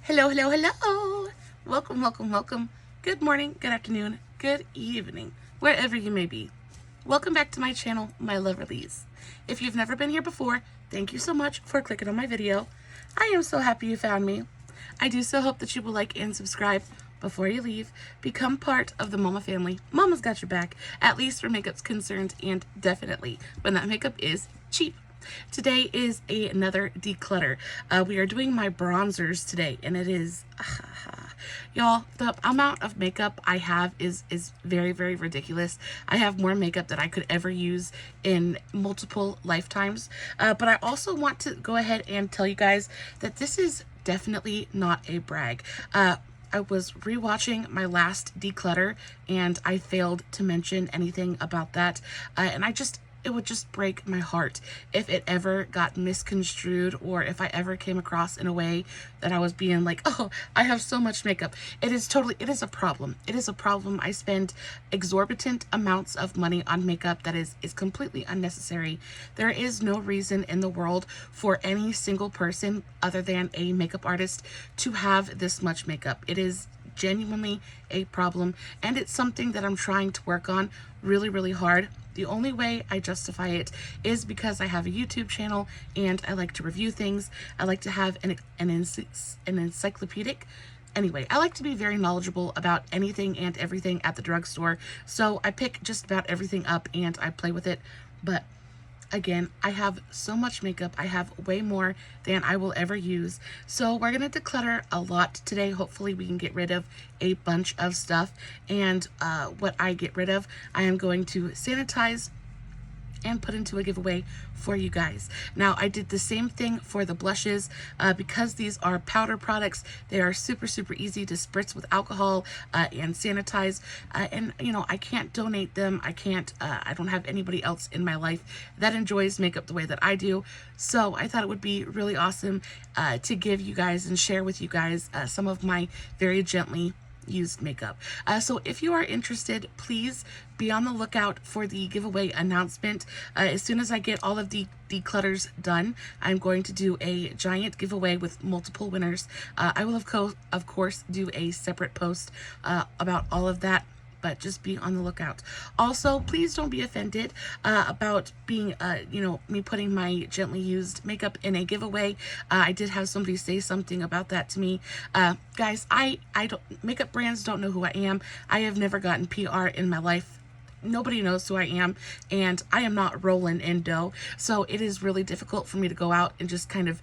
Hello, hello, hello. Welcome, welcome, welcome. Good morning, good afternoon, good evening, wherever you may be. Welcome back to my channel, my lovelies. If you've never been here before, thank you so much for clicking on my video. I am so happy you found me. I do so hope that you will like and subscribe before you leave. Become part of the Mama family. Mama's got your back, at least where makeup's concerned, and definitely when that makeup is cheap. Today is another declutter. We are doing my bronzers today, and it is, y'all, the amount of makeup I have is very, very ridiculous. I have more makeup than I could ever use in multiple lifetimes. But I also want to go ahead and tell you guys that this is definitely not a brag. I was rewatching my last declutter and I failed to mention anything about that. And it would just break my heart if it ever got misconstrued or if I ever came across in a way that I was being like, oh, I have so much makeup. It is a problem. It is a problem. I spend exorbitant amounts of money on makeup that is completely unnecessary. There is no reason in the world for any single person other than a makeup artist to have this much makeup. It is genuinely a problem, and it's something that I'm trying to work on really, really hard. The only way I justify it is because I have a YouTube channel and I like to review things. I like to have an encyclopedic. Anyway, I like to be very knowledgeable about anything and everything at the drugstore. So I pick just about everything up and I play with it. But again, I have so much makeup. I have way more than I will ever use. So we're going to declutter a lot today. Hopefully we can get rid of a bunch of stuff. And what I get rid of, I am going to sanitize and put into a giveaway for you guys. Now, I did the same thing for the blushes. Because these are powder products, they are super, super easy to spritz with alcohol and sanitize. And, you know, I can't donate them. I don't have anybody else in my life that enjoys makeup the way that I do. So I thought it would be really awesome to give you guys and share with you guys some of my very gently used makeup. So if you are interested, please be on the lookout for the giveaway announcement. As soon as I get all of the declutters done, I'm going to do a giant giveaway with multiple winners. I will of course do a separate post about all of that, but just be on the lookout. Also, please don't be offended about being, me putting my gently used makeup in a giveaway. I did have somebody say something about that to me. Guys, I don't, makeup brands don't know who I am. I have never gotten PR in my life. Nobody knows who I am, and I am not rolling in dough. So it is really difficult for me to go out and just kind of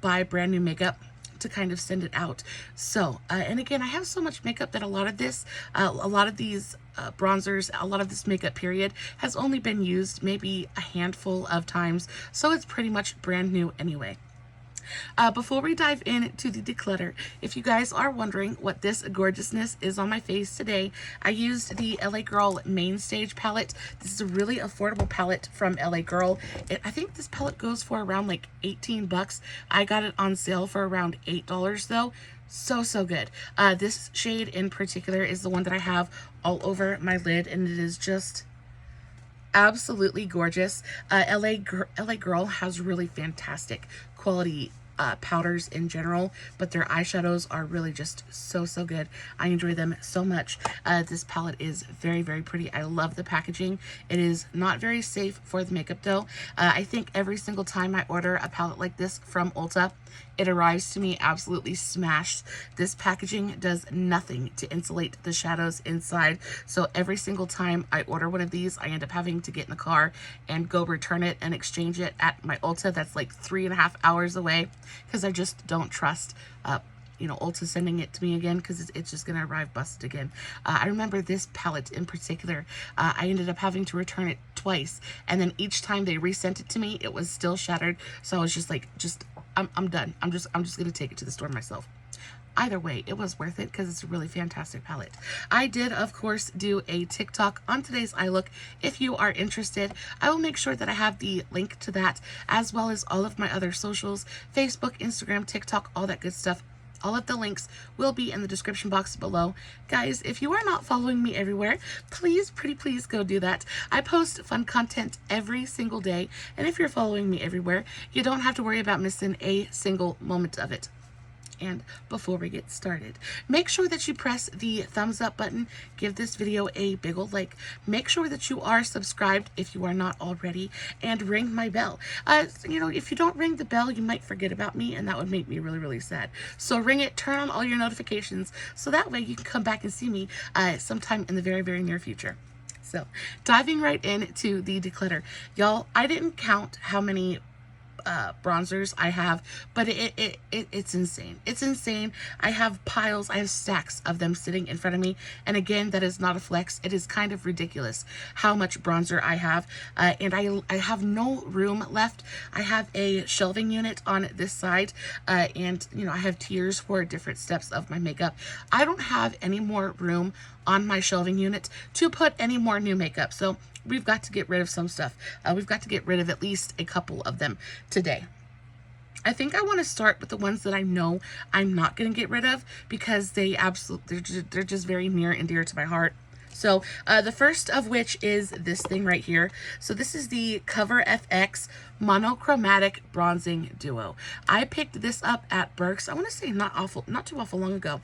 buy brand new makeup to kind of send it out. So and again, I have so much makeup that a lot of these bronzers, a lot of this makeup period has only been used maybe a handful of times, so it's pretty much brand new anyway. Before we dive into the declutter, if you guys are wondering what this gorgeousness is on my face today, I used the LA Girl Main Stage palette. This is a really affordable palette from LA Girl. I think this palette goes for around like 18 bucks. I got it on sale for around $8 though. So good. This shade in particular is the one that I have all over my lid, and it is just absolutely gorgeous. LA Girl has really fantastic quality powders in general, but their eyeshadows are really just so good. I enjoy them so much. This palette is very, very pretty. I love the packaging. It is not very safe for the makeup though. I think every single time I order a palette like this from Ulta, it arrives to me absolutely smashed. This packaging does nothing to insulate the shadows inside. So every single time I order one of these, I end up having to get in the car and go return it and exchange it at my Ulta. That's like 3.5 hours away because I just don't trust Ulta sending it to me again, because it's just gonna arrive busted again. I remember this palette in particular, I ended up having to return it twice, and then each time they resent it to me, it was still shattered. So I was just like, I'm done. I'm just gonna take it to the store myself. Either way, it was worth it because it's a really fantastic palette. I did, of course, do a TikTok on today's eye look. If you are interested, I will make sure that I have the link to that, as well as all of my other socials, Facebook, Instagram, TikTok, all that good stuff. All of the links will be in the description box below. Guys, if you are not following me everywhere, please, pretty please go do that. I post fun content every single day, and if you're following me everywhere, you don't have to worry about missing a single moment of it. And before we get started, make sure that you press the thumbs up button, give this video a big old like, make sure that you are subscribed if you are not already, and ring my bell. You know, if you don't ring the bell, you might forget about me, and that would make me really, really sad. So ring it, turn on all your notifications, so that way you can come back and see me sometime in the very, very near future. So diving right into the declutter. Y'all, I didn't count how many bronzers I have, but it's insane. It's insane. I have piles, I have stacks of them sitting in front of me, and again, that is not a flex. It is kind of ridiculous how much bronzer I have, and I have no room left. I have a shelving unit on this side, and you know, I have tiers for different steps of my makeup. I don't have any more room on my shelving unit to put any more new makeup, so we've got to get rid of some stuff. We've got to get rid of at least a couple of them today. I think I want to start with the ones that I know I'm not going to get rid of, because they're just very near and dear to my heart. So the first of which is this thing right here. So this is the Cover FX Monochromatic Bronzing Duo. I picked this up at Burke's, I want to say not too awful long ago,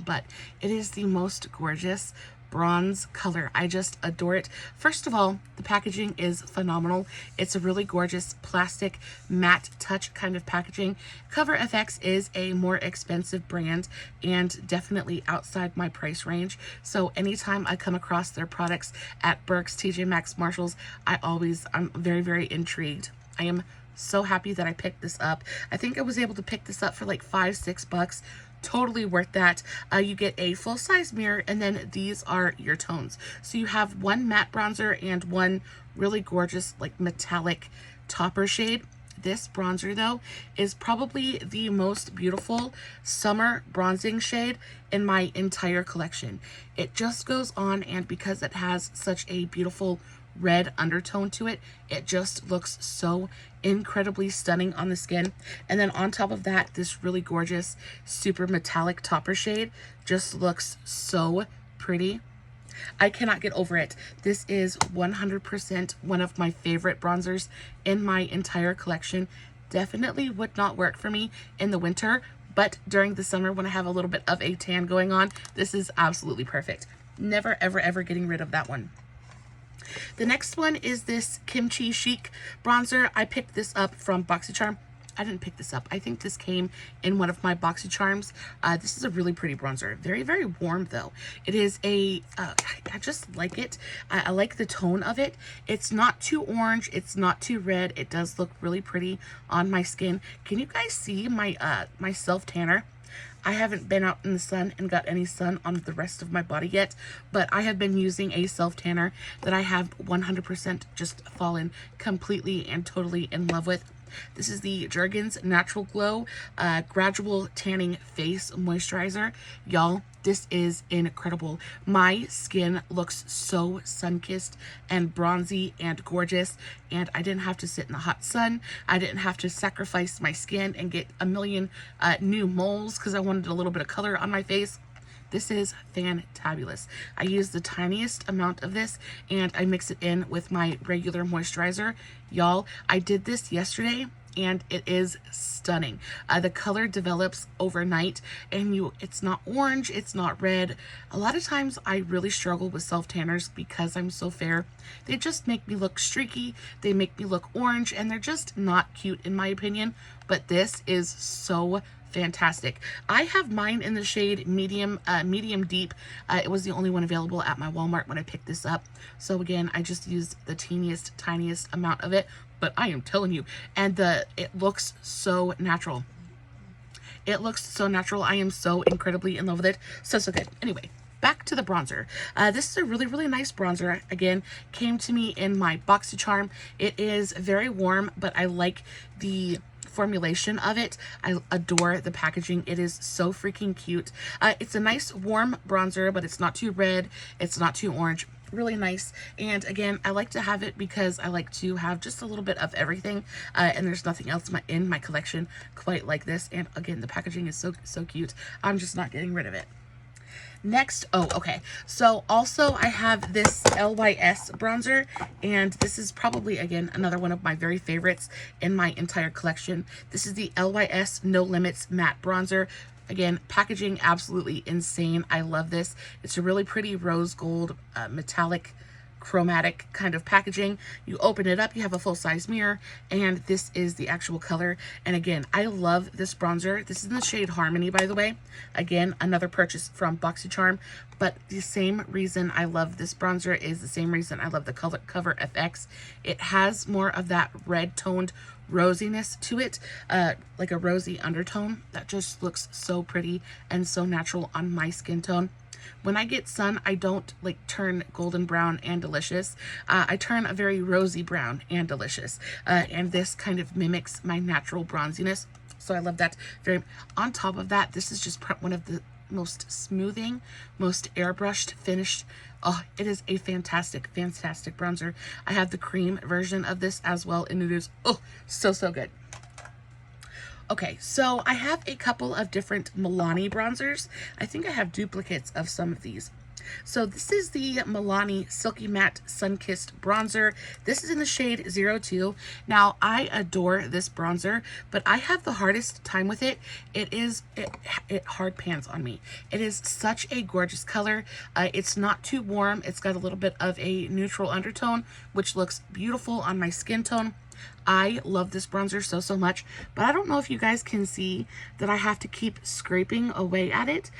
but it is the most gorgeous bronze color. I just adore it. First of all, the packaging is phenomenal. It's a really gorgeous plastic matte touch kind of packaging. Cover FX is a more expensive brand and definitely outside my price range. So anytime I come across their products at Burke's, TJ Maxx, Marshalls, I'm very, very intrigued. I am so happy that I picked this up. I think I was able to pick this up for like $5-6. Totally worth that. You get a full-size mirror, and then these are your tones. So you have one matte bronzer and one really gorgeous like metallic topper shade. This bronzer though is probably the most beautiful summer bronzing shade in my entire collection. It just goes on, and because it has such a beautiful red undertone to it, it just looks so incredibly stunning on the skin. And then on top of that, this really gorgeous super metallic topper shade just looks so pretty. I cannot get over it. This is 100% one of my favorite bronzers in my entire collection. Definitely would not work for me in the winter, but during the summer when I have a little bit of a tan going on, this is absolutely perfect. Never ever ever getting rid of that one. The next one is this Kimchi Chic bronzer. I picked this up from BoxyCharm. I didn't pick this up. I think this came in one of my BoxyCharms. This is a really pretty bronzer. Very, very warm though. It is I just like it. I like the tone of it. It's not too orange. It's not too red. It does look really pretty on my skin. Can you guys see my my self tanner? I haven't been out in the sun and got any sun on the rest of my body yet, but I have been using a self tanner that I have 100% just fallen completely and totally in love with. This is the Jergens Natural Glow Gradual Tanning Face Moisturizer. Y'all, this is incredible. My skin looks so sun-kissed and bronzy and gorgeous, and I didn't have to sit in the hot sun. I didn't have to sacrifice my skin and get a million new moles because I wanted a little bit of color on my face. This is fantabulous. I use the tiniest amount of this, and I mix it in with my regular moisturizer. Y'all, I did this yesterday, and it is stunning. The color develops overnight, and it's not orange, it's not red. A lot of times I really struggle with self tanners because I'm so fair. They just make me look streaky, they make me look orange, and they're just not cute in my opinion. But this is so fantastic. I have mine in the shade medium deep. It was the only one available at my Walmart when I picked this up. So again, I just used the tiniest amount of it, but I am telling you, and it looks so natural. It looks so natural. I am so incredibly in love with it. So good. Anyway, back to the bronzer. This is a really, really nice bronzer. Again, came to me in my BoxyCharm. It is very warm, but I like the formulation of it. I adore the packaging. It is so freaking cute. It's a nice warm bronzer, but it's not too red. It's not too orange. Really nice. And again, I like to have it because I like to have just a little bit of everything, and there's nothing else in my collection quite like this. And again, the packaging is so cute. I'm just not getting rid of it. Next, so also I have this LYS bronzer, and this is probably, again, another one of my very favorites in my entire collection. This is the LYS No Limits Matte Bronzer. Again, packaging absolutely insane. I love this. It's a really pretty rose gold metallic chromatic kind of packaging. You open it up, you have a full-size mirror, and this is the actual color. And again, I love this bronzer. This is in the shade Harmony, by the way. Again, another purchase from BoxyCharm, but the same reason I love this bronzer is the same reason I love the color Cover FX. It has more of that red toned rosiness to it, like a rosy undertone that just looks so pretty and so natural on my skin tone. When I get sun, I don't like turn golden brown and delicious. I turn a very rosy brown and delicious. And this kind of mimics my natural bronziness. So I love that very. On top of that, this is just one of the most smoothing, most airbrushed, finished. Oh, it is a fantastic, fantastic bronzer. I have the cream version of this as well, and it is, oh, so, so good. Okay, so I have a couple of different Milani bronzers. I think I have duplicates of some of these. So this is the Milani Silky Matte Sun-Kissed Bronzer. This is in the shade 02. Now, I adore this bronzer, but I have the hardest time with it. It hard pans on me. It is such a gorgeous color. It's not too warm. It's got a little bit of a neutral undertone, which looks beautiful on my skin tone. I love this bronzer so, so much, but I don't know if you guys can see that I have to keep scraping away at it.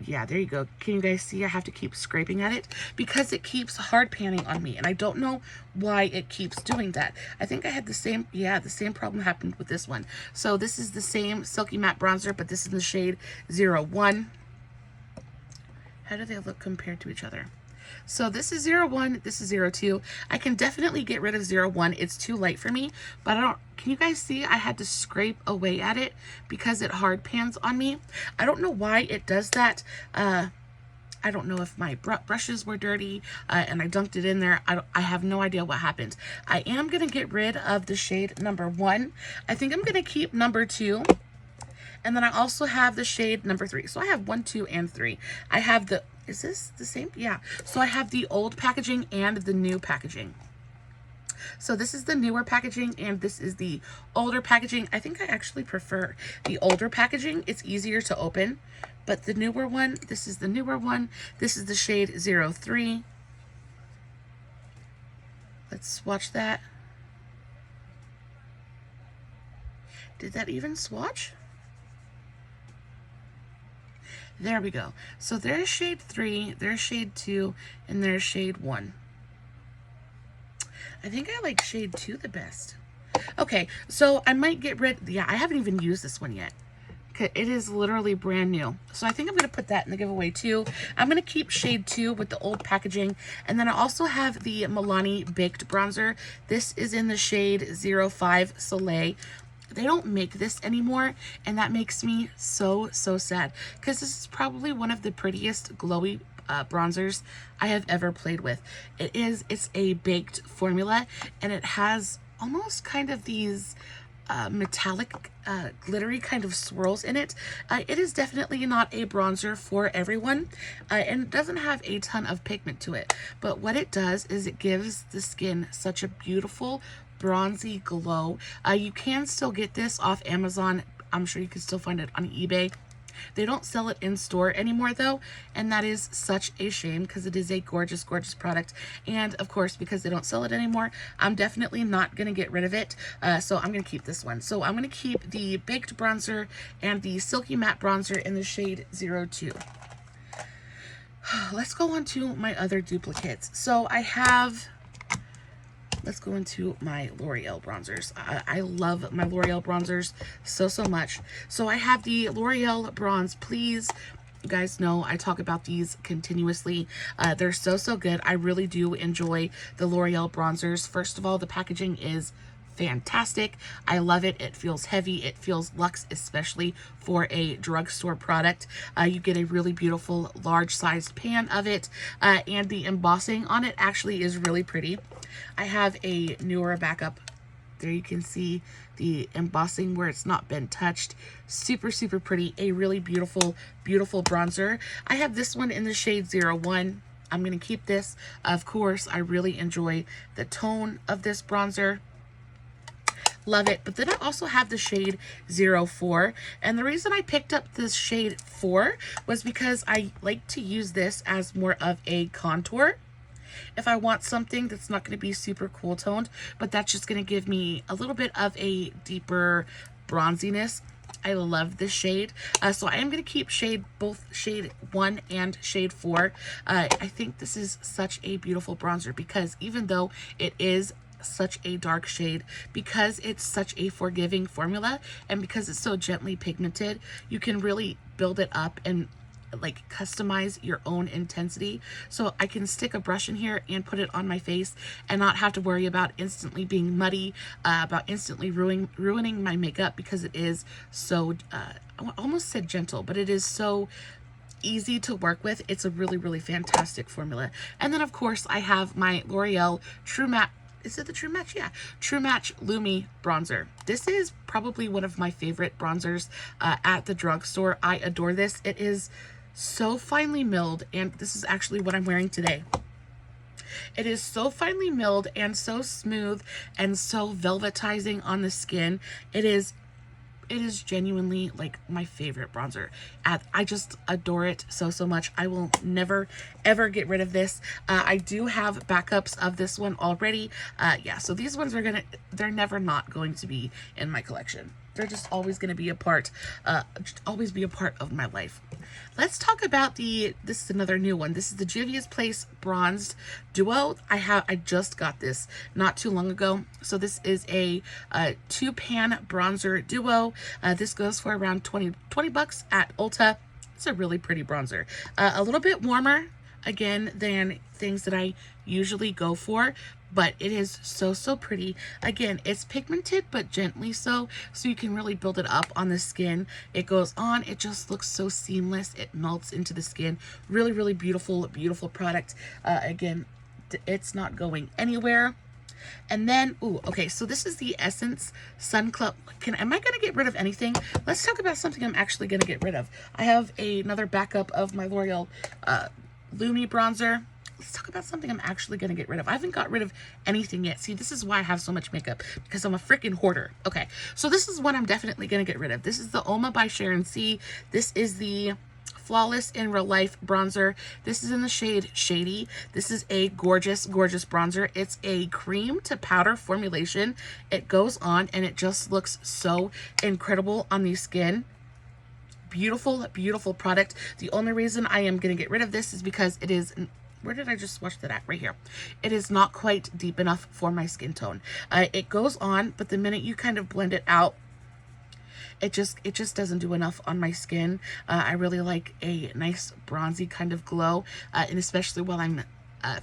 Yeah, there you go. Can you guys see I have to keep scraping at it? Because it keeps hard panning on me, and I don't know why it keeps doing that. I think I had the same problem happened with this one. So this is the same Silky Matte bronzer, but this is the shade 01. How do they look compared to each other? So this is 01, this is 02. I can definitely get rid of 01. It's too light for me, but I don't, can you guys see I had to scrape away at it because it hard pans on me? I don't know why it does that. I don't know if my brushes were dirty and I dunked it in there. I have no idea what happened. I am going to get rid of the shade number 1. I think I'm going to keep number 2. And then I also have the shade number 3. So I have 1, 2, and 3. I have the, is this the same? Yeah. So I have the old packaging and the new packaging. So this is the newer packaging and this is the older packaging. I think I actually prefer the older packaging. It's easier to open. But the newer one, this is the newer one. This is the shade 03. Let's swatch that. Did that even swatch? There we go. So there's shade 3, there's shade 2, and there's shade 1. I think I like shade 2 the best. Okay, so I might get rid, yeah, I haven't even used this one yet. It is literally brand new. So I think I'm going to put that in the giveaway too. I'm going to keep shade 2 with the old packaging. And then I also have the Milani Baked Bronzer. This is in the shade 05 Soleil. They don't make this anymore, and that makes me so, so sad because this is probably one of the prettiest glowy bronzers I have ever played with. It's a baked formula, and it has almost kind of these metallic glittery kind of swirls in it. It is definitely not a bronzer for everyone, and it doesn't have a ton of pigment to it, but what it does is it gives the skin such a beautiful bronzy glow. You can still get this off Amazon. I'm sure you can still find it on eBay. They don't sell it in store anymore though, and that is such a shame because it is a gorgeous, gorgeous product. And of course, because they don't sell it anymore, I'm definitely not going to get rid of it. So I'm going to keep this one. So I'm going to keep the Baked Bronzer and the Silky Matte Bronzer in the shade 02. Let's go on to my other duplicates. So I have... Let's go into my L'Oreal bronzers. I love my L'Oreal bronzers so, so much. So I have the L'Oreal Bronze Please. You guys know I talk about these continuously. They're so, so good. I really do enjoy the L'Oreal bronzers. First of all, the packaging is fantastic. I love it. It feels heavy. It feels luxe, especially for a drugstore product. You get a really beautiful large-sized pan of it, and the embossing on it actually is really pretty. I have a newer backup. There you can see the embossing where it's not been touched. Super, super pretty. A really beautiful, beautiful bronzer. I have this one in the shade 01. I'm going to keep this. Of course, I really enjoy the tone of this bronzer. Love it. But then I also have the shade 04. And the reason I picked up this shade 4 was because I like to use this as more of a contour. If I want something that's not going to be super cool toned, but that's just going to give me a little bit of a deeper bronziness. I love this shade. So I am going to keep both shade 1 and shade 4. I think this is such a beautiful bronzer because even though it is such a dark shade, because it's such a forgiving formula and because it's so gently pigmented, you can really build it up and like customize your own intensity. So I can stick a brush in here and put it on my face and not have to worry about instantly being muddy, about instantly ruining my makeup, because it is so I almost said gentle, but it is so easy to work with. It's a really, really fantastic formula. And then of course I have my L'Oreal True Matte. Is it the True Match? Yeah. True Match Lumi Bronzer. This is probably one of my favorite bronzers at the drugstore. I adore this. It is so finely milled, and this is actually what I'm wearing today. It is so finely milled and so smooth and so velvetizing on the skin. It is genuinely like my favorite bronzer. I just adore it so much. I will never ever get rid of this. I do have backups of this one already. Yeah, so these ones they're never not going to be in my collection. They're just always going to be a part, always be a part of my life. Let's talk about this is another new one. This is the Juvia's Place Bronzed Duo. I just got this not too long ago. So this is a 2-pan bronzer duo. This goes for around 20 bucks at Ulta. It's a really pretty bronzer. A little bit warmer, again, than things that I usually go for, but it is so pretty. Again, it's pigmented but gently so you can really build it up on the skin. It goes on, it just looks so seamless. It melts into the skin. Really beautiful product. Again, it's not going anywhere. And then, okay, so this is the Essence Sun Club. Am I going to get rid of anything? Let's talk about something I'm actually going to get rid of. I have another backup of my L'Oreal Lumi bronzer. Let's talk about something I'm actually going to get rid of. I haven't got rid of anything yet. See, this is why I have so much makeup, because I'm a freaking hoarder. Okay, so this is what I'm definitely going to get rid of. This is the Oma by Sharon C. This is the Flawless in Real Life bronzer. This is in the shade Shady. This is a gorgeous bronzer. It's a cream to powder formulation. It goes on and it just looks so incredible on the skin. Beautiful product. The only reason I am going to get rid of this is because it is, where did I just swatch that at? Right here. It is not quite deep enough for my skin tone. It goes on, but the minute you kind of blend it out, it just doesn't do enough on my skin. I really like a nice bronzy kind of glow, and especially while I'm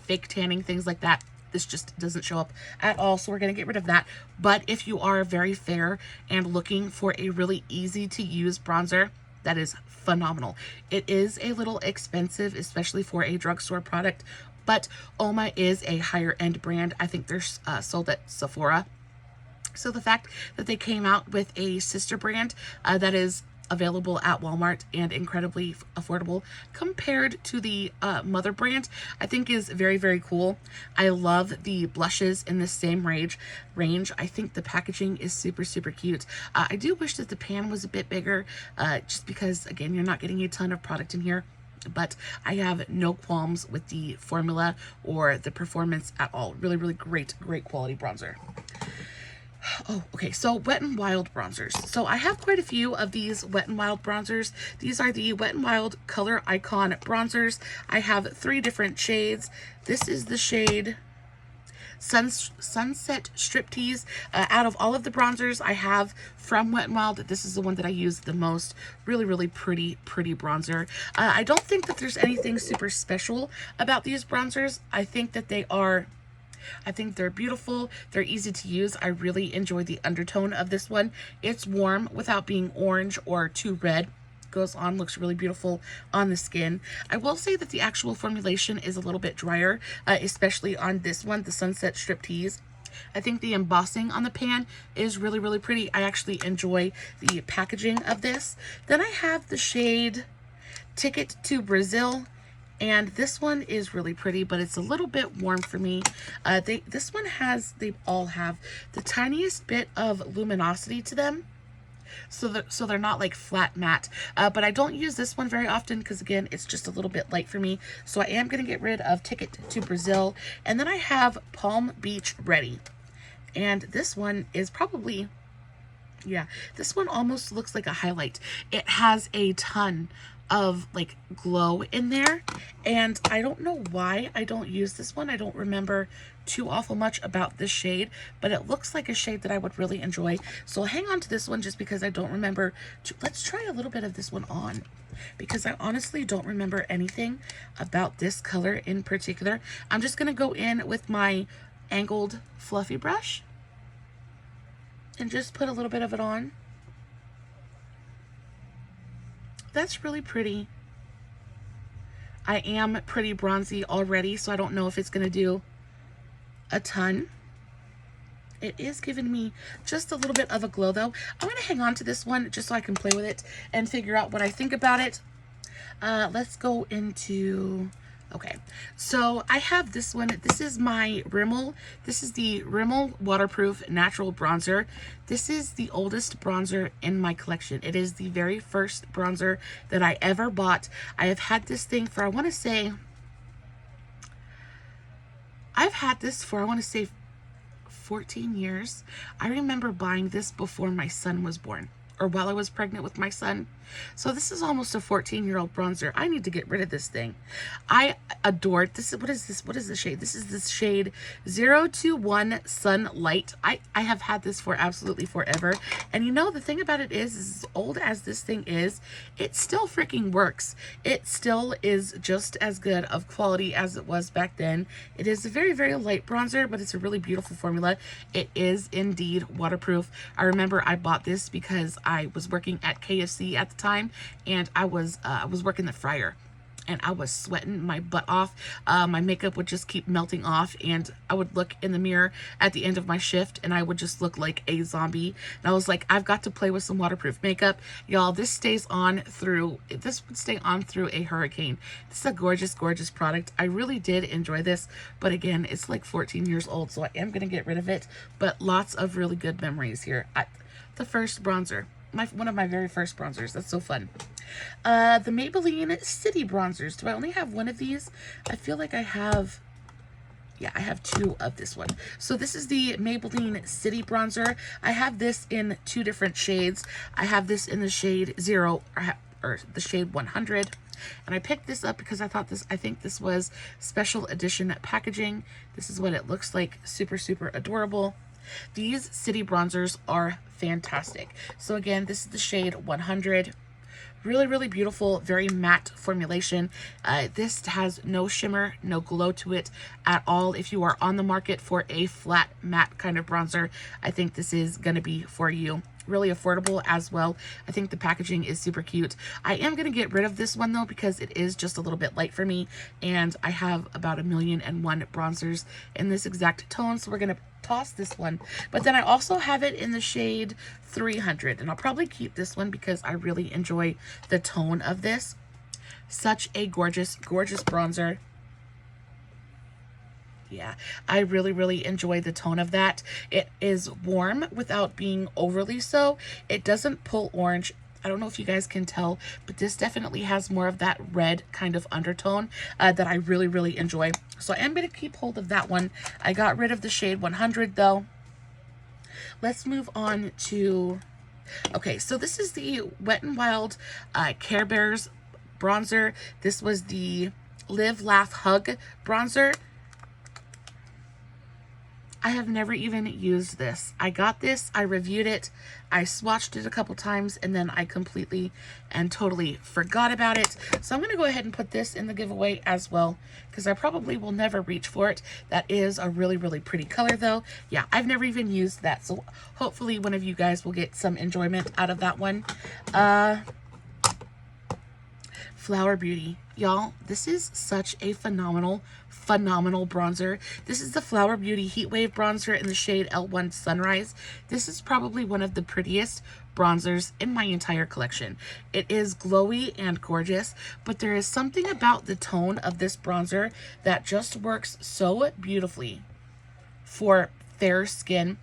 fake tanning, things like that. This just doesn't show up at all, so we're going to get rid of that. But if you are very fair and looking for a really easy to use bronzer, that is phenomenal. It is a little expensive, especially for a drugstore product, but Oma is a higher end brand. I think they're sold at Sephora. So the fact that they came out with a sister brand that is available at Walmart and incredibly affordable compared to the mother brand, I think is very cool. I love the blushes in the same range. I think the packaging is super cute. I do wish that the pan was a bit bigger, just because, again, you're not getting a ton of product in here. But I have no qualms with the formula or the performance at all. Really great quality bronzer. Oh, okay, so Wet n Wild bronzers. So I have quite a few of these Wet n Wild bronzers. These are the Wet n Wild Color Icon bronzers. I have 3 different shades. This is the shade Sunset Striptease. Out of all of the bronzers I have from Wet n Wild, this is the one that I use the most. Really pretty bronzer. I don't think that there's anything super special about these bronzers. I think they're beautiful. They're easy to use. I really enjoy the undertone of this one. It's warm without being orange or too red. Goes on, looks really beautiful on the skin. I will say that the actual formulation is a little bit drier, especially on this one, the Sunset Striptease. I think the embossing on the pan is really pretty. I actually enjoy the packaging of this. Then I have the shade Ticket to Brazil. And this one is really pretty, but it's a little bit warm for me. This one they all have the tiniest bit of luminosity to them. So they're not like flat matte, but I don't use this one very often because again, it's just a little bit light for me. So I am going to get rid of Ticket to Brazil. And then I have Palm Beach Ready. And this one is probably, yeah, this one almost looks like a highlight. It has a ton of like glow in there, and I don't know why I don't use this one. I don't remember too awful much about this shade, but it looks like a shade that I would really enjoy. So I'll hang on to this one just because I don't remember. Let's try a little bit of this one on, because I honestly don't remember anything about this color in particular. I'm just gonna go in with my angled fluffy brush and just put a little bit of it on. That's really pretty. I am pretty bronzy already, so I don't know if it's going to do a ton. It is giving me just a little bit of a glow, though. I'm going to hang on to this one just so I can play with it and figure out what I think about it. Let's go into... Okay, so I have this one. This is my Rimmel. This is the Rimmel Waterproof Natural Bronzer. This is the oldest bronzer in my collection. It is the very first bronzer that I ever bought. I have had this thing for, I want to say 14 years. I remember buying this before my son was born, or while I was pregnant with my son. So this is almost a 14-year-old bronzer. I need to get rid of this thing. I adored this. What is this? What is the shade? This is the shade 021 Sunlight. I have had this for absolutely forever. And you know, the thing about it is as old as this thing is, it still freaking works. It still is just as good of quality as it was back then. It is a very, very light bronzer, but it's a really beautiful formula. It is indeed waterproof. I remember I bought this because I was working at KFC at the time, and I was working the fryer, and I was sweating my butt off. My makeup would just keep melting off, and I would look in the mirror at the end of my shift and I would just look like a zombie. And I was like, I've got to play with some waterproof makeup. Y'all, this would stay on through a hurricane. This is a gorgeous, gorgeous product. I really did enjoy this, but again, it's like 14 years old, so I am going to get rid of it. But lots of really good memories here. The first bronzer. One of my very first bronzers. That's so fun. The Maybelline City Bronzers. Do I only have one of these? I feel like I have... Yeah, I have two of this one. So this is the Maybelline City Bronzer. I have this in two different shades. I have this in the shade 0, or the shade 100. And I picked this up because I think this was special edition packaging. This is what it looks like. Super, super adorable. These city bronzers are fantastic. So again, this is the shade 100. Really, really beautiful, very matte formulation. This has no shimmer, no glow to it at all. If you are on the market for a flat matte kind of bronzer, I think this is going to be for you. Really affordable as well. I think the packaging is super cute. I am going to get rid of this one though because it is just a little bit light for me, and I have about 1,000,001 bronzers in this exact tone, so we're going to toss this one. But then I also have it in the shade 300, and I'll probably keep this one because I really enjoy the tone of this. Such a gorgeous, gorgeous bronzer. Yeah, I really, really enjoy the tone of that. It is warm without being overly so. It doesn't pull orange. I don't know if you guys can tell, but this definitely has more of that red kind of undertone that I really, really enjoy. So I am going to keep hold of that one. I got rid of the shade 100 though. Let's move on to... Okay, so this is the Wet n Wild Care Bears bronzer. This was the Live, Laugh, Hug bronzer. I have never even used this. I got this, I reviewed it, I swatched it a couple times, and then I completely and totally forgot about it. So I'm going to go ahead and put this in the giveaway as well, because I probably will never reach for it. That is a really, really pretty color though. Yeah, I've never even used that, so hopefully one of you guys will get some enjoyment out of that one. Flower Beauty. Y'all, this is such a phenomenal bronzer. This is the Flower Beauty Heat Wave bronzer in the shade L1 Sunrise. This is probably one of the prettiest bronzers in my entire collection. It is glowy and gorgeous, but there is something about the tone of this bronzer that just works so beautifully for fair skin.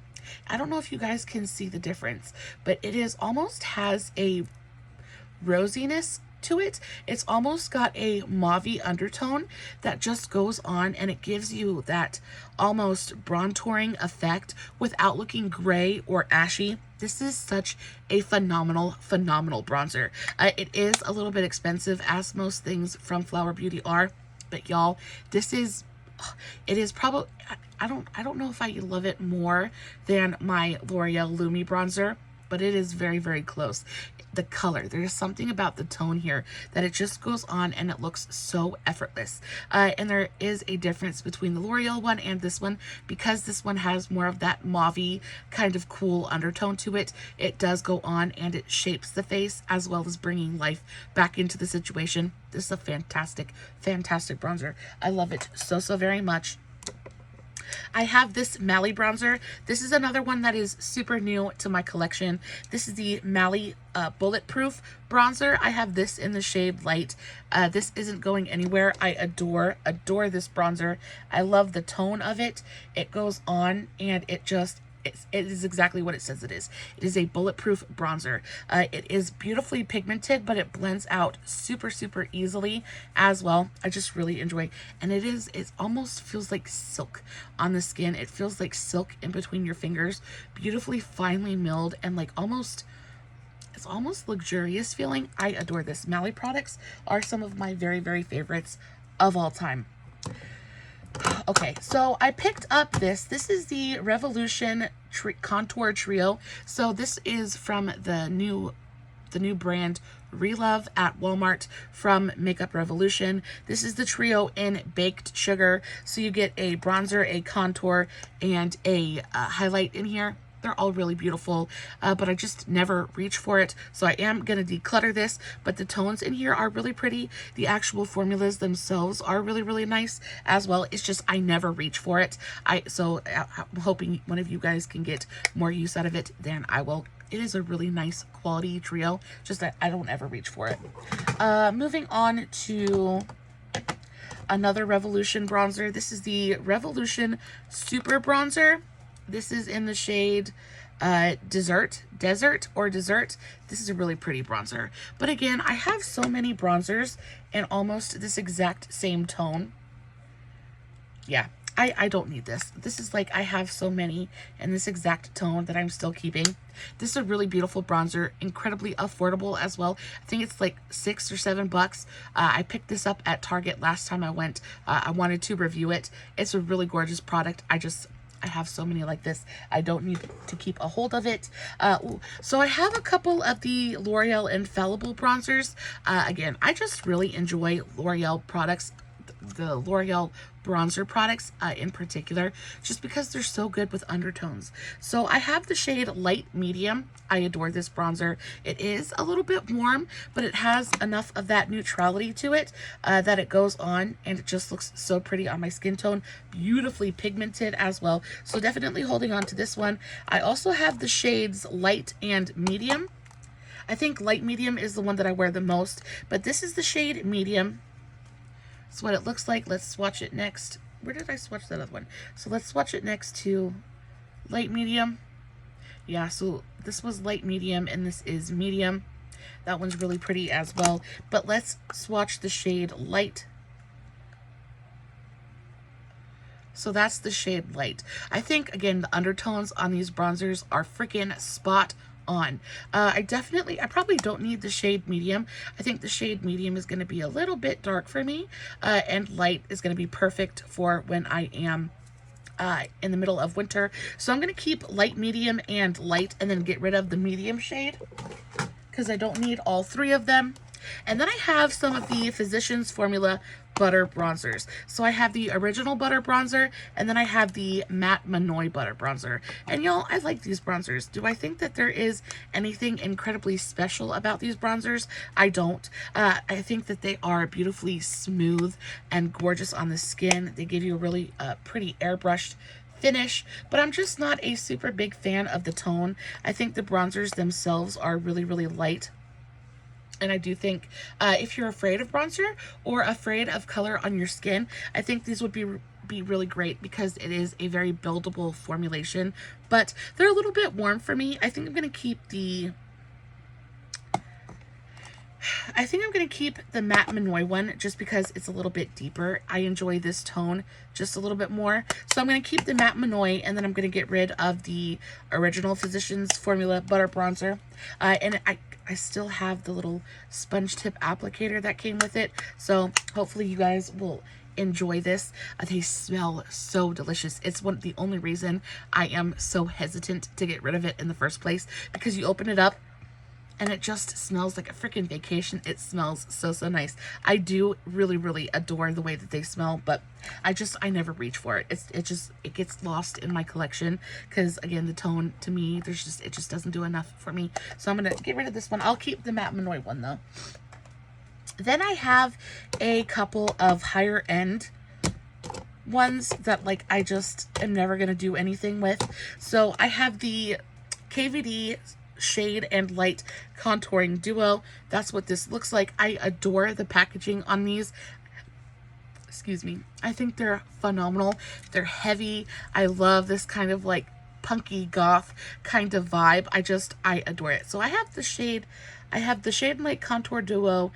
I don't know if you guys can see the difference, but it is almost has a rosiness to it. It's almost got a mauvey undertone that just goes on, and it gives you that almost bronzing effect without looking gray or ashy. This is such a phenomenal bronzer. It is a little bit expensive, as most things from Flower Beauty are, but y'all, this is, it is probably, I don't know if I love it more than my L'Oreal Lumi bronzer, but it is very close. The color, there's something about the tone here that it just goes on and it looks so effortless. And there is a difference between the L'Oreal one and this one, because this one has more of that mauvey kind of cool undertone to it. It does go on and it shapes the face as well as bringing life back into the situation. This is a fantastic bronzer. I love it so very much. I have this Mally bronzer. This is another one that is super new to my collection. This is the Mally Bulletproof bronzer. I have this in the shade Light. This isn't going anywhere. I adore this bronzer. I love the tone of it. It goes on and it is exactly what it says it is. It is a bulletproof bronzer. It is beautifully pigmented, but it blends out super easily as well. I just really enjoy, and it almost feels like silk on the skin. It feels like silk in between your fingers, beautifully finely milled, and like it's almost luxurious feeling. I adore this. Mally products are some of my very favorites of all time. Okay, so I picked up this is the Revolution Contour Trio. So this is from the new brand Relove at Walmart from Makeup Revolution. This is the trio in baked sugar. So you get a bronzer, a contour, and a highlight in here. They're all really beautiful, but I just never reach for it. So I am going to declutter this, but the tones in here are really pretty. The actual formulas themselves are really nice as well. It's just I never reach for it. So I'm hoping one of you guys can get more use out of it than I will. It is a really nice quality trio, just that I don't ever reach for it. Moving on to another Revolution bronzer. This is the Revolution Super Bronzer. This is in the shade Desert. This is a really pretty bronzer. But again, I have so many bronzers in almost this exact same tone. Yeah, I don't need this. This is like, I have so many in this exact tone that I'm still keeping. This is a really beautiful bronzer, incredibly affordable as well. I think it's like $6 or $7. I picked this up at Target last time I went. I wanted to review it. It's a really gorgeous product. I have so many like this. I don't need to keep a hold of it. So I have a couple of the L'Oreal Infallible bronzers. Again, I just really enjoy L'Oreal products, the L'Oreal bronzer products in particular, just because they're so good with undertones. So I have the shade Light Medium. I adore this bronzer. It is a little bit warm, but it has enough of that neutrality to it that it goes on, and it just looks so pretty on my skin tone. Beautifully pigmented as well. So definitely holding on to this one. I also have the shades Light and Medium. I think Light Medium is the one that I wear the most, but this is the shade Medium. That's what it looks like. Let's swatch it next. Where did I swatch that other one? So let's swatch it next to Light Medium. Yeah, so this was Light Medium and this is Medium. That one's really pretty as well. But let's swatch the shade Light. So that's the shade Light. I think, again, the undertones on these bronzers are freaking spot on. I probably don't need the shade Medium. I think the shade Medium is going to be a little bit dark for me, and Light is going to be perfect for when I am in the middle of winter. So I'm going to keep Light, Medium, and Light, and then get rid of the Medium shade because I don't need all three of them. And then I have some of the Physicians Formula Butter Bronzers. So I have the original Butter Bronzer, and then I have the Matte Manoy Butter Bronzer. And y'all, I like these bronzers. Do I think that there is anything incredibly special about these bronzers? I don't. I think that they are beautifully smooth and gorgeous on the skin. They give you a really pretty airbrushed finish, but I'm just not a super big fan of the tone. I think the bronzers themselves are really, really light. And I do think if you're afraid of bronzer or afraid of color on your skin, I think these would be really great because it is a very buildable formulation. But they're a little bit warm for me. I think I'm going to keep the Matte Manoy one just because it's a little bit deeper. I enjoy this tone just a little bit more. So I'm going to keep the Matte Manoy, and then I'm going to get rid of the original Physicians Formula Butter Bronzer. And I still have the little sponge tip applicator that came with it. So hopefully you guys will enjoy this. They smell so delicious. It's the only reason I am so hesitant to get rid of it in the first place, because you open it up and it just smells like a freaking vacation. It smells so, so nice. I do really, really adore the way that they smell, but I never reach for it. It gets lost in my collection because, again, the tone to me, it just doesn't do enough for me. So I'm going to get rid of this one. I'll keep the Matte Manoy one though. Then I have a couple of higher end ones that like I just am never going to do anything with. So I have the KVD Shade and Light Contouring Duo. That's what this looks like. I adore the packaging on these. Excuse me. I think they're phenomenal. They're heavy. I love this kind of like punky goth kind of vibe. I adore it. So I have the Shade and Light Contour Duo.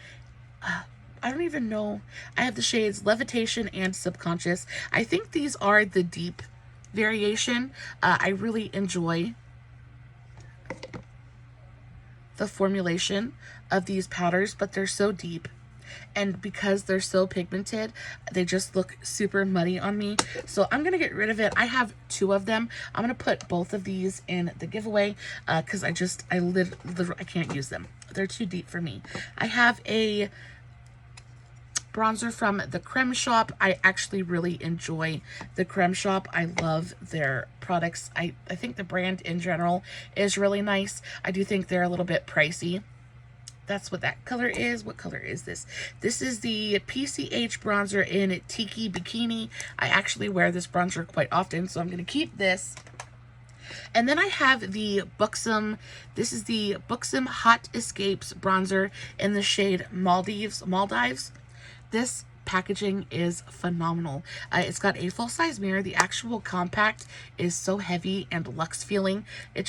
I don't even know. I have the shades Levitation and Subconscious. I think these are the deep variation. I really enjoy the formulation of these powders, but they're so deep, and because they're so pigmented, they just look super muddy on me. So I'm gonna get rid of it. I have 2 of them. I'm gonna put both of these in the giveaway because I can't use them. They're too deep for me. I have a bronzer from the Creme Shop. I actually really enjoy the Creme Shop. I love their products. I think the brand in general is really nice. I do think they're a little bit pricey. That's what that color is. What color is this? This is the PCH bronzer in Tiki Bikini. I actually wear this bronzer quite often, so I'm going to keep this. And then I have the Buxom. This is the Buxom Hot Escapes bronzer in the shade Maldives. This packaging is phenomenal. It's got a full-size mirror. The actual compact is so heavy and luxe feeling. And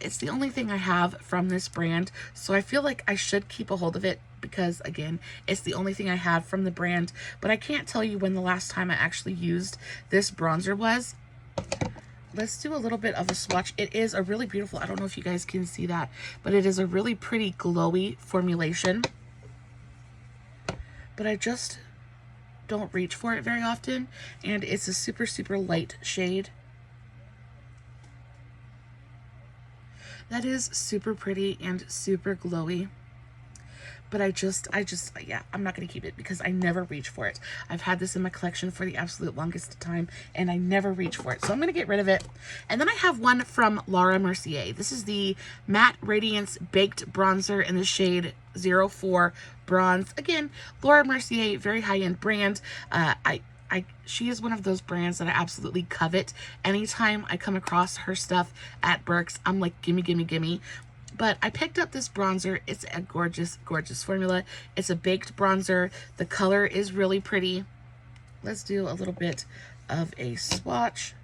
it's the only thing I have from this brand. So I feel like I should keep a hold of it because, again, it's the only thing I have from the brand. But I can't tell you when the last time I actually used this bronzer was. Let's do a little bit of a swatch. It is a really beautiful, I don't know if you guys can see that, but it is a really pretty glowy formulation. But I just don't reach for it very often, and it's a super, super light shade. That is super pretty and super glowy. But yeah, I'm not going to keep it because I never reach for it. I've had this in my collection for the absolute longest time, and I never reach for it. So I'm going to get rid of it. And then I have one from Laura Mercier. This is the Matte Radiance Baked Bronzer in the shade 04 Bronze. Again, Laura Mercier, very high-end brand. She is one of those brands that I absolutely covet. Anytime I come across her stuff at Burke's, I'm like, gimme, gimme, gimme. But I picked up this bronzer. It's a gorgeous, gorgeous formula. It's a baked bronzer. The color is really pretty. Let's do a little bit of a swatch.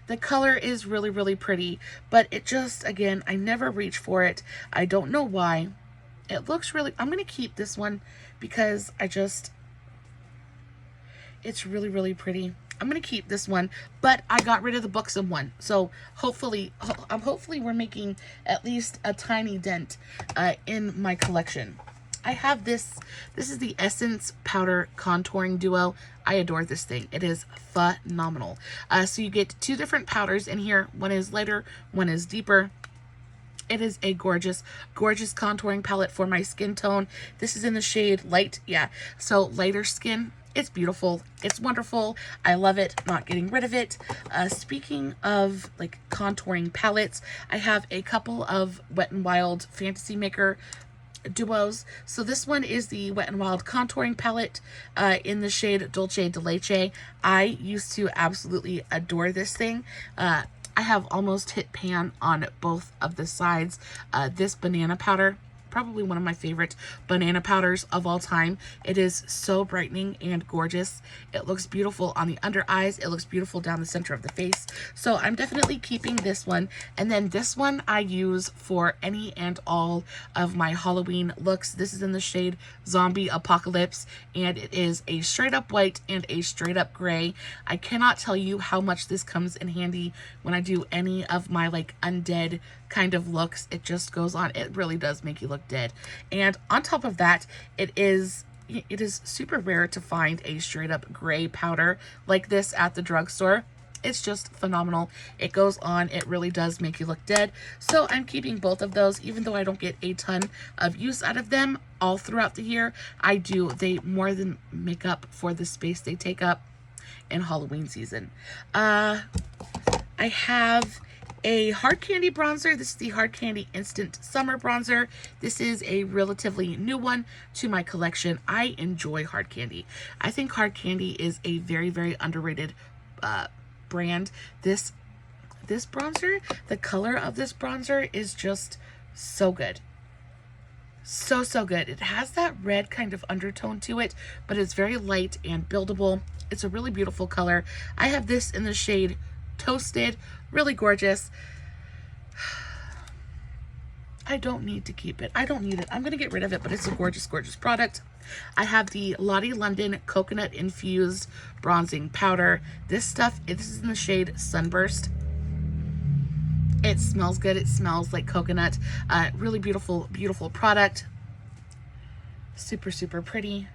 The color is really, really pretty, but it just, again, I never reach for it. I don't know why. It looks really, I'm going to keep this one because it's really, really pretty. I'm going to keep this one, but I got rid of the Buxom one. So hopefully we're making at least a tiny dent in my collection. I have this. This is the Essence Powder Contouring Duo. I adore this thing. It is phenomenal. So you get 2 different powders in here. One is lighter, one is deeper. It is a gorgeous, gorgeous contouring palette for my skin tone. This is in the shade Light. Yeah, so lighter skin. It's beautiful. It's wonderful. I love it. Not getting rid of it. Speaking of like contouring palettes, I have a couple of Wet n Wild Fantasy Maker duos. So this one is the Wet n Wild contouring palette in the shade Dolce de Leche. I used to absolutely adore this thing. I have almost hit pan on both of the sides. This banana powder, probably one of my favorite banana powders of all time. It is so brightening and gorgeous. It looks beautiful on the under eyes. It looks beautiful down the center of the face. So I'm definitely keeping this one. And then this one I use for any and all of my Halloween looks. This is in the shade Zombie Apocalypse, and it is a straight up white and a straight up gray. I cannot tell you how much this comes in handy when I do any of my like undead kind of looks. It just goes on. It really does make you look dead. And on top of that, it is super rare to find a straight up gray powder like this at the drugstore. It's just phenomenal. It goes on. It really does make you look dead. So I'm keeping both of those, even though I don't get a ton of use out of them all throughout the year. I do. They more than make up for the space they take up in Halloween season. I have a Hard Candy bronzer. This is the Hard Candy Instant Summer Bronzer. This is a relatively new one to my collection. I enjoy Hard Candy. I think Hard Candy is a very, very underrated brand. This bronzer, the color of this bronzer is just so good. So good. It has that red kind of undertone to it, but it's very light and buildable. It's a really beautiful color. I have this in the shade Toasted. Really gorgeous. I don't need to keep it. I don't need it. I'm going to get rid of it, but it's a gorgeous, gorgeous product. I have the Lottie London Coconut Infused Bronzing Powder. This is in the shade Sunburst. It smells good. It smells like coconut. Really beautiful, beautiful product. Super, super pretty.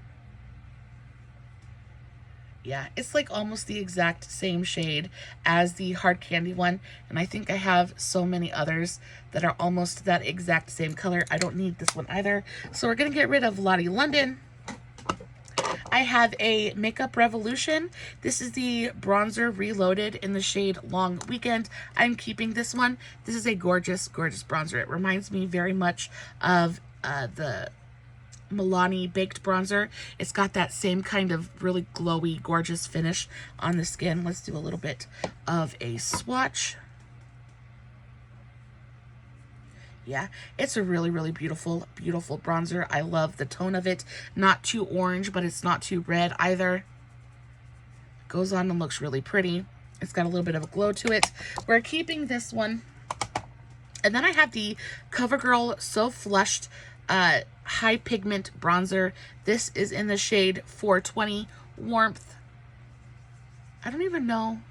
Yeah, it's like almost the exact same shade as the Hard Candy one. And I think I have so many others that are almost that exact same color. I don't need this one either. So we're going to get rid of Lottie London. I have a Makeup Revolution. This is the bronzer reloaded in the shade Long Weekend. I'm keeping this one. This is a gorgeous, gorgeous bronzer. It reminds me very much of the Milani Baked Bronzer. It's got that same kind of really glowy, gorgeous finish on the skin. Let's do a little bit of a swatch. Yeah, it's a really, really beautiful, beautiful bronzer. I love the tone of it. Not too orange, but it's not too red either. Goes on and looks really pretty. It's got a little bit of a glow to it. We're keeping this one. And then I have the CoverGirl So Flushed High Pigment Bronzer. This is in the shade 420 Warmth. I don't even know.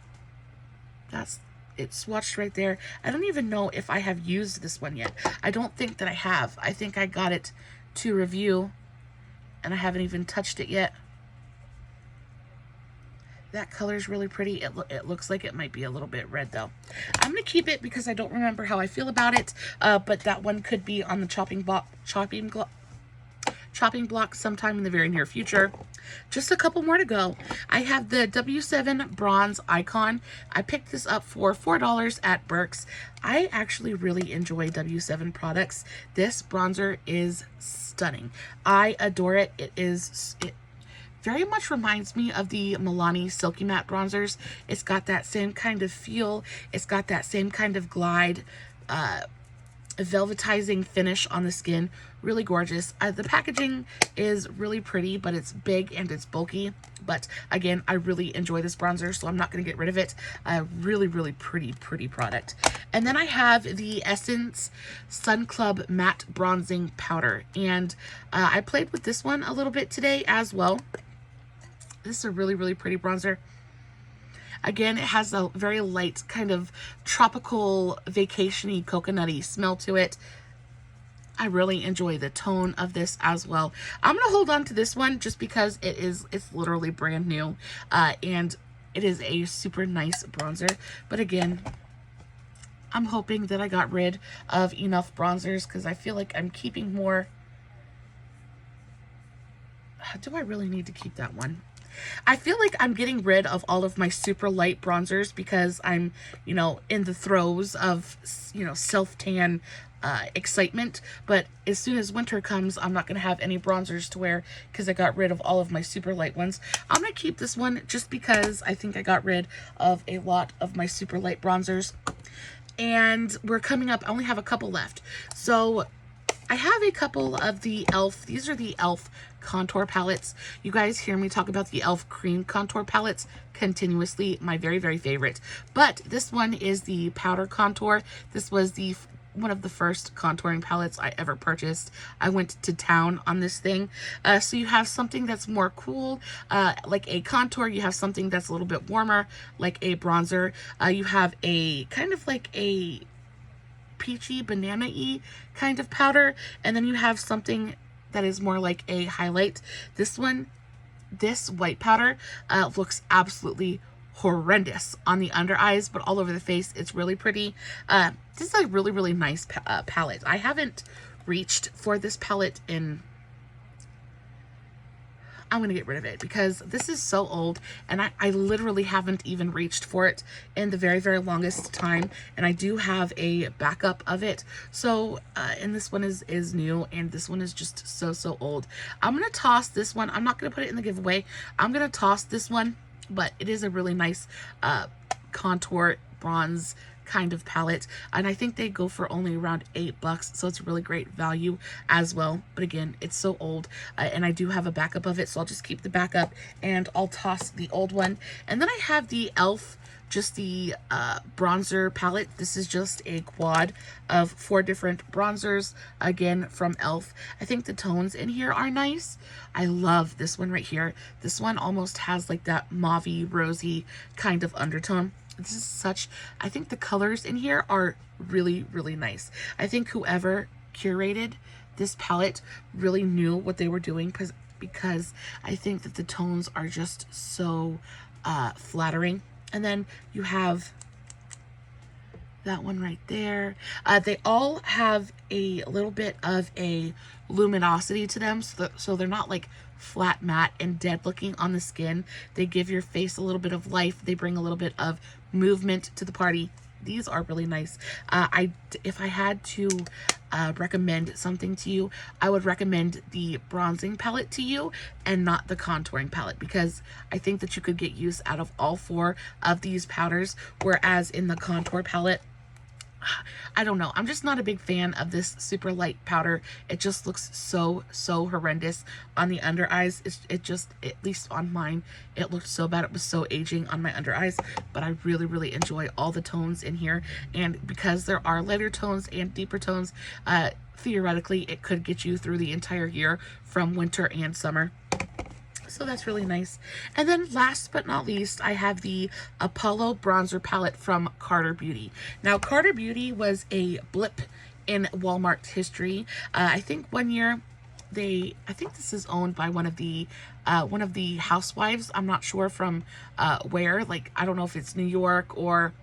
That's it swatched right there. I don't even know if I have used this one yet. I don't think that I have. I think I got it to review and I haven't even touched it yet. That color is really pretty. It looks like it might be a little bit red though. I'm going to keep it because I don't remember how I feel about it. But that one could be on the chopping block sometime in the very near future. Just a couple more to go. I have the W7 Bronze Icon. I picked this up for $4 at Burke's. I actually really enjoy W7 products. This bronzer is stunning. I adore it. It very much reminds me of the Milani Silky Matte bronzers. It's got that same kind of feel. It's got that same kind of glide, velvetizing finish on the skin. Really gorgeous. The packaging is really pretty, but it's big and it's bulky. But again, I really enjoy this bronzer, so I'm not going to get rid of it. Really, really pretty product. And then I have the Essence Sun Club Matte Bronzing Powder. And I played with this one a little bit today as well. This is a really, really pretty bronzer. Again, it has a very light kind of tropical, vacation-y, coconutty smell to it. I really enjoy the tone of this as well. I'm going to hold on to this one just because it's literally brand new. And it is a super nice bronzer. But again, I'm hoping that I got rid of enough bronzers because I feel like I'm keeping more. Do I really need to keep that one? I feel like I'm getting rid of all of my super light bronzers because I'm, you know, in the throes of, you know, self-tan excitement. But as soon as winter comes, I'm not going to have any bronzers to wear because I got rid of all of my super light ones. I'm going to keep this one just because I think I got rid of a lot of my super light bronzers. And we're coming up, I only have a couple left. So I have a couple of the e.l.f. These are the e.l.f. contour palettes. You guys hear me talk about the e.l.f. cream contour palettes continuously. My very, very favorite. But this one is the powder contour. This was the one of the first contouring palettes I ever purchased. I went to town on this thing. So you have something that's more cool, like a contour. You have something that's a little bit warmer, like a bronzer. You have a kind of like a peachy banana-y kind of powder, and then you have something that is more like a highlight. This white powder looks absolutely horrendous on the under eyes, but all over the face it's really pretty. This is a really, really nice palette. I haven't reached for this palette in, I'm going to get rid of it because this is so old, and I literally haven't even reached for it in the very, very longest time. And I do have a backup of it. So, and this one is new, and this one is just so, so old. I'm going to toss this one. I'm not going to put it in the giveaway. I'm going to toss this one, but it is a really nice contour bronze kind of palette, and I think they go for only around $8, so it's a really great value as well. But again, it's so old, and I do have a backup of it, so I'll just keep the backup and I'll toss the old one. And then I have the e.l.f. just the bronzer palette. This is just a quad of 4 different bronzers, again from e.l.f. I think the tones in here are nice. I love this one right here. This one almost has like that mauvey rosy kind of undertone. This is such, I think the colors in here are really, really nice. I think whoever curated this palette really knew what they were doing, because I think that the tones are just so flattering. And then you have that one right there. They all have a little bit of a luminosity to them, so they're not like flat, matte, and dead looking on the skin. They give your face a little bit of life. They bring a little bit of movement to the party. These are really nice. If I had to recommend something to you, I would recommend the bronzing palette to you and not the contouring palette, because I think that you could get use out of all 4 of these powders, whereas in the contour palette, I don't know. I'm just not a big fan of this super light powder. It just looks so, so horrendous on the under eyes. It just, at least on mine, it looked so bad. It was so aging on my under eyes, but I really, really enjoy all the tones in here. And because there are lighter tones and deeper tones, theoretically, it could get you through the entire year from winter and summer. So that's really nice. And then last but not least, I have the Apollo bronzer palette from Carter Beauty. Now, Carter Beauty was a blip in Walmart history. I think one year I think this is owned by one of the housewives. I'm not sure from where. Like, I don't know if it's New York or...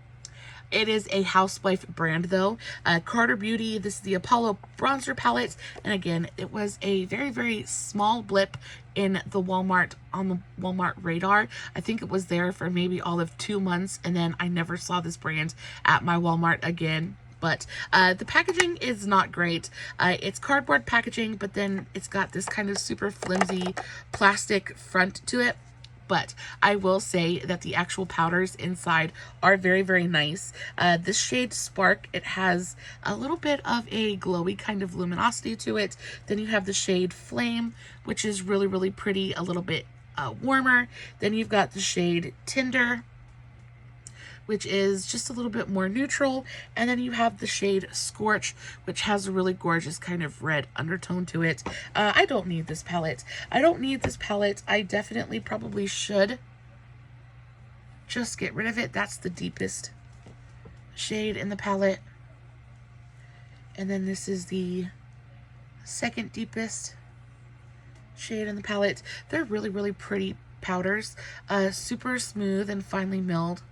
It is a housewife brand though. Carter Beauty, this is the Apollo bronzer palette. And again, it was a very, very small blip in the Walmart, on the Walmart radar. I think it was there for maybe all of 2 months, and then I never saw this brand at my Walmart again. But the packaging is not great. It's cardboard packaging, but then it's got this kind of super flimsy plastic front to it. But I will say that the actual powders inside are very, very nice. This shade Spark, it has a little bit of a glowy kind of luminosity to it. Then you have the shade Flame, which is really, really pretty, a little bit warmer. Then you've got the shade Tinder, which is just a little bit more neutral. And then you have the shade Scorch, which has a really gorgeous kind of red undertone to it. I don't need this palette. I don't need this palette. I definitely probably should just get rid of it. That's the deepest shade in the palette. And then this is the second deepest shade in the palette. They're really, really pretty powders. Super smooth and finely milled.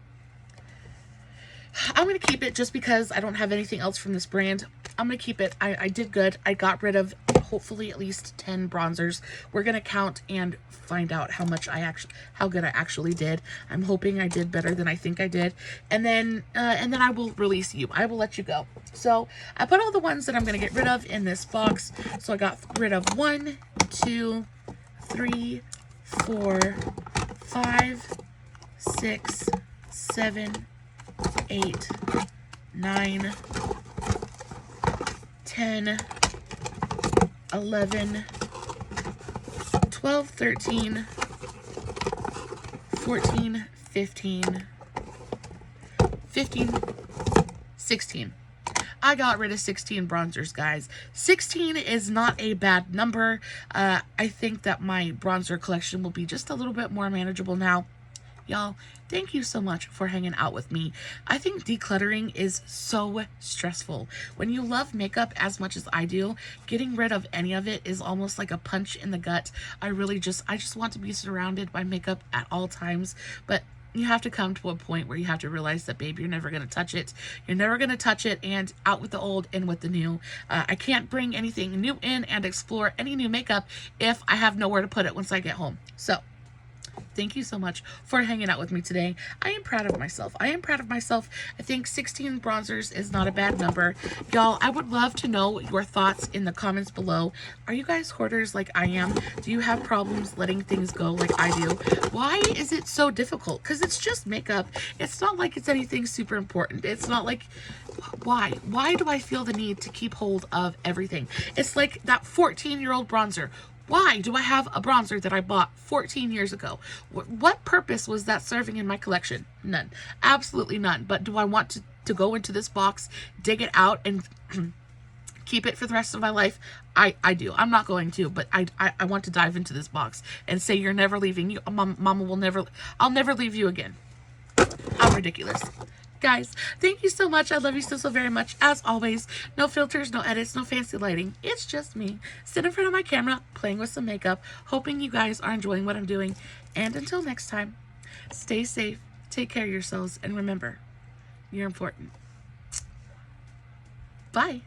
I'm going to keep it just because I don't have anything else from this brand. I'm going to keep it. I did good. I got rid of hopefully at least 10 bronzers. We're gonna count and find out how good I actually did. I'm hoping I did better than I think I did, and then I will release you. I will let you go. So I put all the ones that I'm gonna get rid of in this box. So I got rid of 1, 2, 3, 4, 5, 6, 7, 8, 9, 10, 11, 12, 13, 14, 15, 16. I got rid of 16 bronzers, guys. 16 is not a bad number. I think that my bronzer collection will be just a little bit more manageable now. Y'all, thank you so much for hanging out with me. I think decluttering is so stressful. When you love makeup as much as I do, getting rid of any of it is almost like a punch in the gut. I just want to be surrounded by makeup at all times, but you have to come to a point where you have to realize that, babe, you're never going to touch it. You're never going to touch it, and out with the old, in with the new. I can't bring anything new in and explore any new makeup if I have nowhere to put it once I get home. So thank you so much for hanging out with me today. I am proud of myself. I I think 16 bronzers is not a bad number. Y'all, I would love to know your thoughts in the comments below. Are you guys hoarders like I am? Do you have problems letting things go like I do? Why is it so difficult? Because it's just makeup. It's not like it's anything super important. It's not like, why? Why do I feel the need to keep hold of everything? It's like that 14-year-old bronzer. Why do I have a bronzer that I bought 14 years ago? What purpose was that serving in my collection? None. Absolutely none. But do I want to go into this box, dig it out, and keep it for the rest of my life? I do. I'm not going to, but I want to dive into this box and say, you're never leaving. Mama will never, I'll never leave you again. How ridiculous. Guys, thank you so much. I love you so very much. As always, no filters, no edits, no fancy lighting. It's just me sitting in front of my camera, playing with some makeup, hoping you guys are enjoying what I'm doing. And until next time, stay safe, take care of yourselves, and remember, you're important. Bye.